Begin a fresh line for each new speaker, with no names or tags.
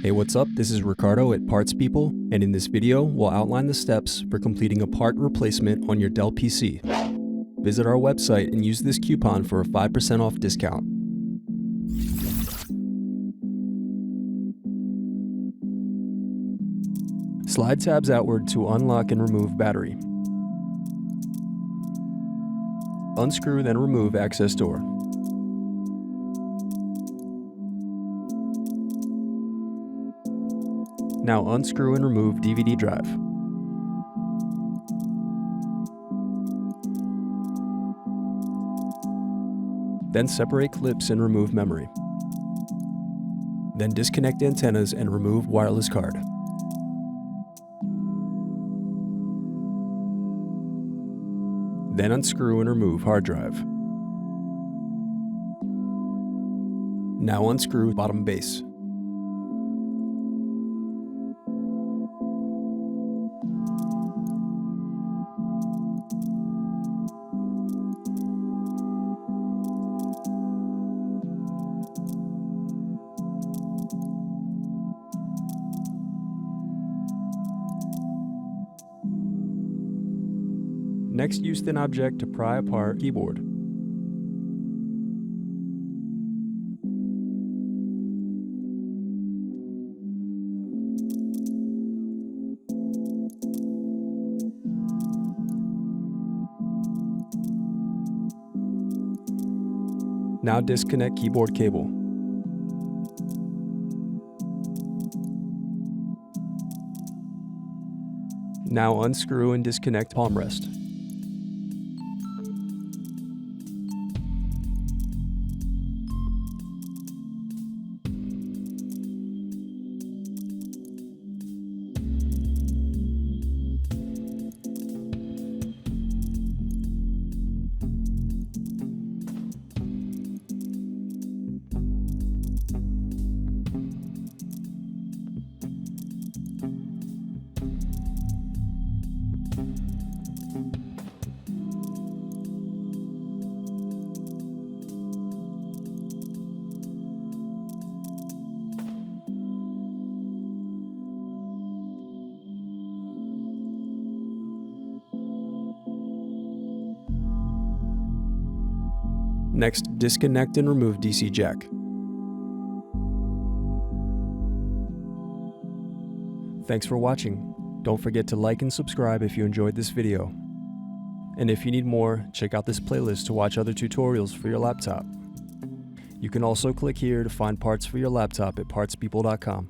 Hey, what's up? This is Ricardo at Parts People, and in this video, we'll outline the steps for completing a part replacement on your Dell PC. Visit our website and use this coupon for a 5% off discount. Slide tabs outward to unlock and remove battery. Unscrew, then remove access door. Now unscrew and remove DVD drive. Then separate clips and remove memory. Then disconnect antennas and remove wireless card. Then unscrew and remove hard drive. Now unscrew bottom base. Next, use thin object to pry apart keyboard. Now disconnect keyboard cable. Now unscrew and disconnect palmrest. Next, disconnect and remove DC jack. Thanks for watching. Don't forget to like and subscribe if you enjoyed this video. And if you need more, check out this playlist to watch other tutorials for your laptop. You can also click here to find parts for your laptop at partspeople.com.